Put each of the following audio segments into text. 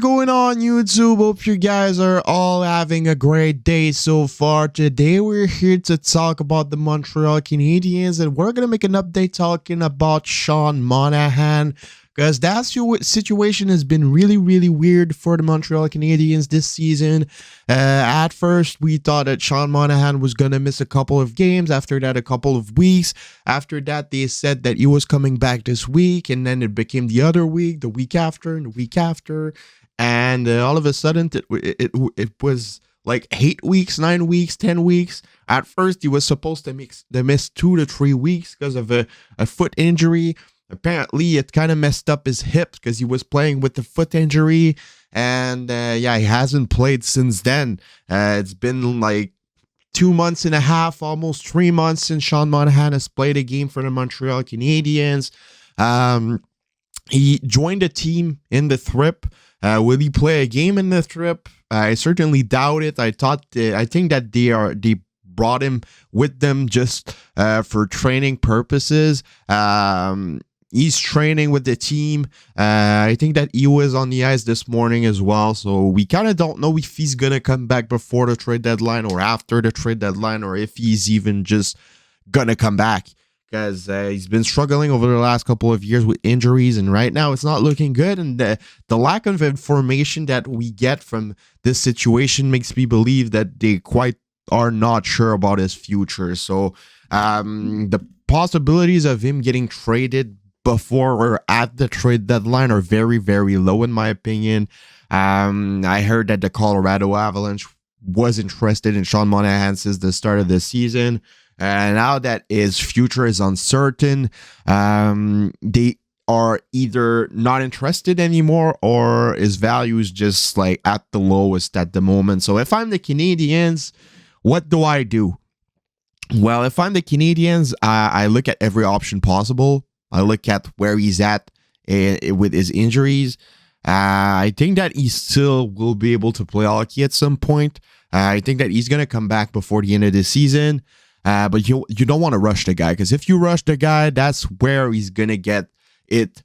going on, YouTube? Hope you guys are all having a great day so far. Today we're here to talk about the Montreal Canadiens, and we're gonna make an update talking about Sean Monahan, because that situation has been really weird for the Montreal Canadiens this season. At first, we thought that Sean Monahan was going to miss a couple of games. After that, a couple of weeks. After that, they said that he was coming back this week. And then it became the other week, the week after, and the week after. And all of a sudden, it was like 8 weeks, 9 weeks, 10 weeks. At first, he was supposed to miss 2 to 3 weeks because of a foot injury. Apparently, it kind of messed up his hip because he was playing with the foot injury. And yeah, he hasn't played since then. It's been like 2.5 months, almost 3 months since Sean Monahan has played a game for the Montreal Canadiens. He joined the team in the trip. Will he play a game in the trip? I certainly doubt it. I think that they brought him with them just for training purposes. He's training with the team. I think that he was on the ice this morning as well. So we kind of don't know if he's going to come back before the trade deadline or after the trade deadline, or if he's even just going to come back. Because he's been struggling over the last couple of years with injuries, and right now it's not looking good. And the lack of information that we get from this situation makes me believe that they quite are not sure about his future. So the possibilities of him getting traded before or at the trade deadline are very low, in my opinion. I heard that the Colorado Avalanche was interested in Sean Monahan since the start of the season. And now that his future is uncertain, they are either not interested anymore or his value is just like at the lowest at the moment. So if I'm the Canadiens, what do I do? Well, if I'm the Canadiens, I look at every option possible. I look at where he's at with his injuries. I think that he still will be able to play hockey at some point. I think that he's going to come back before the end of the season. But you don't want to rush the guy, because if you rush the guy, that's where he's going to get it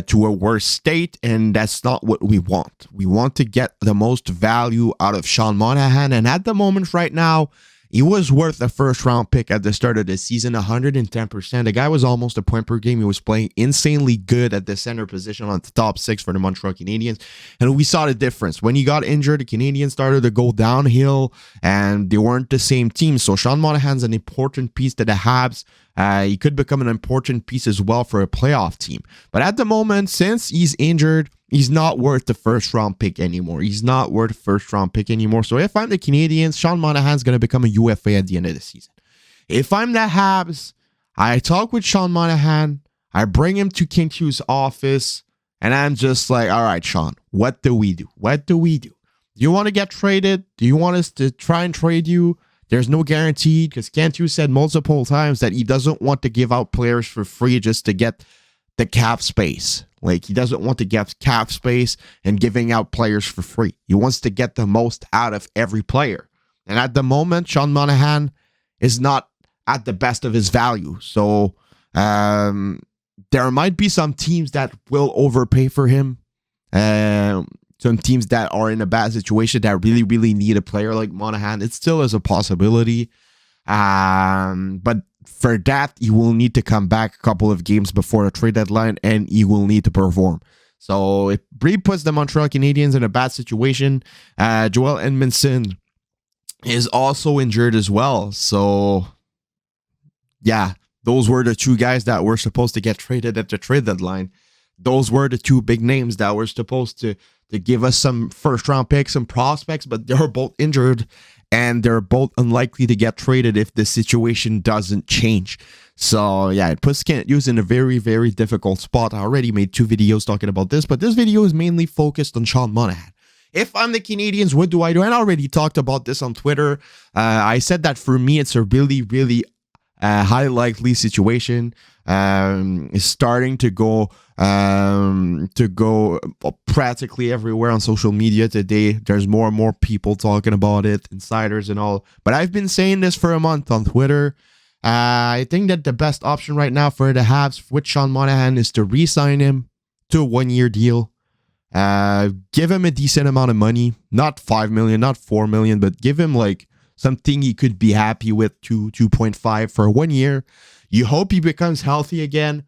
to a worse state, and that's not what we want. We want to get the most value out of Sean Monahan, and at the moment right now, he was worth a first-round pick at the start of the season, 110%. The guy was almost a point per game. He was playing insanely good at the center position on the top 6 for the Montreal Canadiens. And we saw the difference. When he got injured, the Canadiens started to go downhill, and they weren't the same team. So Sean Monahan's an important piece to the Habs. He could become an important piece as well for a playoff team. But at the moment, since he's injured, he's not worth the first-round pick anymore. So if I'm the Canadiens, Sean Monahan's going to become a UFA at the end of the season. If I'm the Habs, I talk with Sean Monahan, I bring him to King Q's office, and I'm just like, all right, Sean, what do we do? Do you want to get traded? Do you want us to try and trade you? There's no guarantee, because Cantu said multiple times that he doesn't want to give out players for free just to get the cap space. Like, he doesn't want to get cap space and giving out players for free. He wants to get the most out of every player. And at the moment, Sean Monahan is not at the best of his value. So there might be some teams that will overpay for him. Some teams that are in a bad situation that really need a player like Monahan. It still is a possibility. But for that, he will need to come back a couple of games before the trade deadline, and he will need to perform. So it really puts the Montreal Canadiens in a bad situation. Joel Edmondson is also injured as well. So yeah, those were the 2 guys that were supposed to get traded at the trade deadline. Those were the 2 big names that were supposed to give us some first-round picks, some prospects, but they're both injured, and they're both unlikely to get traded if the situation doesn't change. So yeah, it puts Kent Hughes in a very difficult spot. I already made 2 videos talking about this, but this video is mainly focused on Sean Monahan. If I'm the Canadiens, what do I do? And I already talked about this on Twitter. I said that for me, it's a really high likely situation. Is starting to go practically everywhere on social media today. There's more and more people talking about it, insiders and all. But I've been saying this for a month on Twitter. I think that the best option right now for the Habs with Sean Monahan is to re-sign him to a 1-year deal. Give him a decent amount of money, not 5 million, not 4 million, but give him like something he could be happy with, 2.5 for 1 year. You hope he becomes healthy again,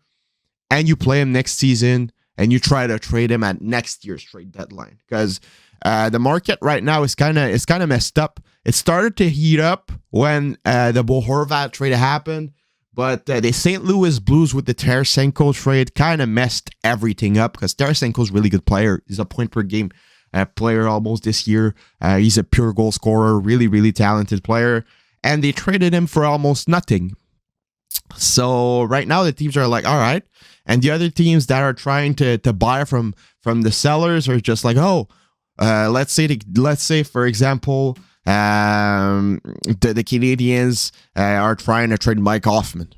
and you play him next season, and you try to trade him at next year's trade deadline, because the market right now is kind of messed up. It started to heat up when the Bo Horvat trade happened, but the St. Louis Blues with the Tarasenko trade kind of messed everything up, because Tarasenko's a really good player. He's a point per game player almost this year. He's a pure goal scorer, really, really talented player, and they traded him for almost nothing. So right now the teams are like, all right, and the other teams that are trying to buy from the sellers are just like, oh, let's say for example, the Canadiens are trying to trade Mike Hoffman.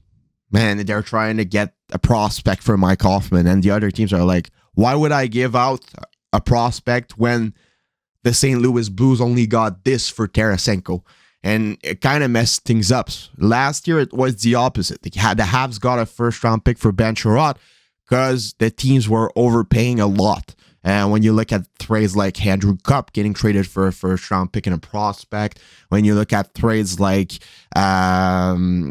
Man, they're trying to get a prospect for Mike Hoffman, and the other teams are like, why would I give out a prospect when the St. Louis Blues only got this for Tarasenko? And it kind of messed things up. Last year, it was the opposite. The Habs got a first-round pick for Ben Sherratt because the teams were overpaying a lot. And when you look at trades like Andrew Cup getting traded for a first-round pick and a prospect, when you look at trades like Brendan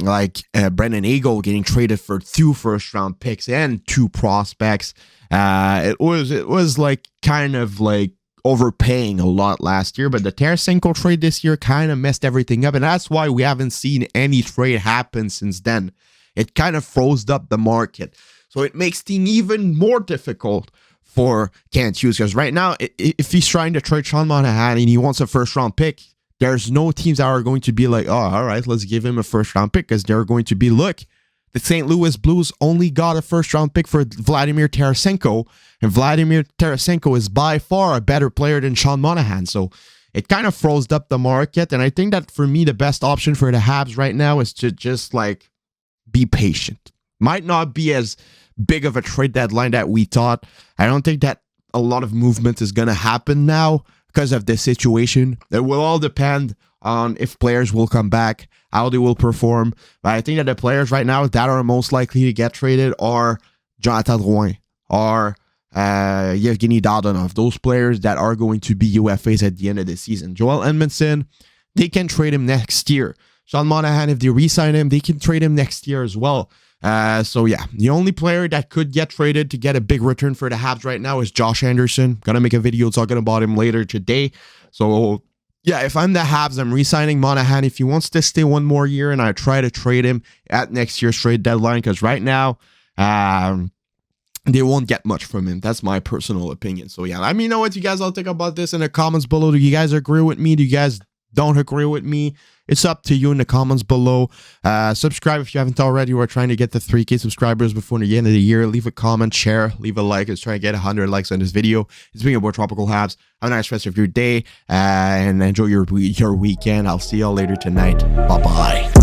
Eagle getting traded for 2 first-round picks and 2 prospects, it was like kind of like overpaying a lot last year. But the Tarasenko trade this year kind of messed everything up, and that's why we haven't seen any trade happen since then. It kind of froze up the market, so it makes things even more difficult for Kent Hughes, because right now, if he's trying to trade Sean Monahan and he wants a first round pick, there's no teams that are going to be like, oh, all right, let's give him a first round pick, because they're going to be, look, the St. Louis Blues only got a first-round pick for Vladimir Tarasenko, and Vladimir Tarasenko is by far a better player than Sean Monahan. So it kind of froze up the market, and I think that for me, the best option for the Habs right now is to just like be patient. Might not be as big of a trade deadline that we thought. I don't think that a lot of movement is going to happen now because of the situation. It will all depend on if players will come back, how they will perform. But I think that the players right now that are most likely to get traded are Jonathan Drouin or Yevgeny Dadonov. Those players that are going to be UFAs at the end of the season. Joel Edmondson, they can trade him next year. Sean Monahan, if they re-sign him, they can trade him next year as well. So yeah, the only player that could get traded to get a big return for the Habs right now is Josh Anderson. Gonna make a video talking about him later today. So yeah, if I'm the Habs, I'm re-signing Monahan if he wants to stay 1 more year, and I try to trade him at next year's trade deadline, because right now, they won't get much from him. That's my personal opinion. So yeah, let me know what you guys all think about this in the comments below. Do you guys agree with me? Do you guys don't agree with me? It's up to you in the comments below. Subscribe if you haven't already. We're trying to get to 3K subscribers before the end of the year. Leave a comment, share, leave a like. Let's try to get 100 likes on this video. It's been your boy Tropical Habs. Have a nice rest of your day and enjoy your weekend. I'll see y'all later tonight. Bye-bye.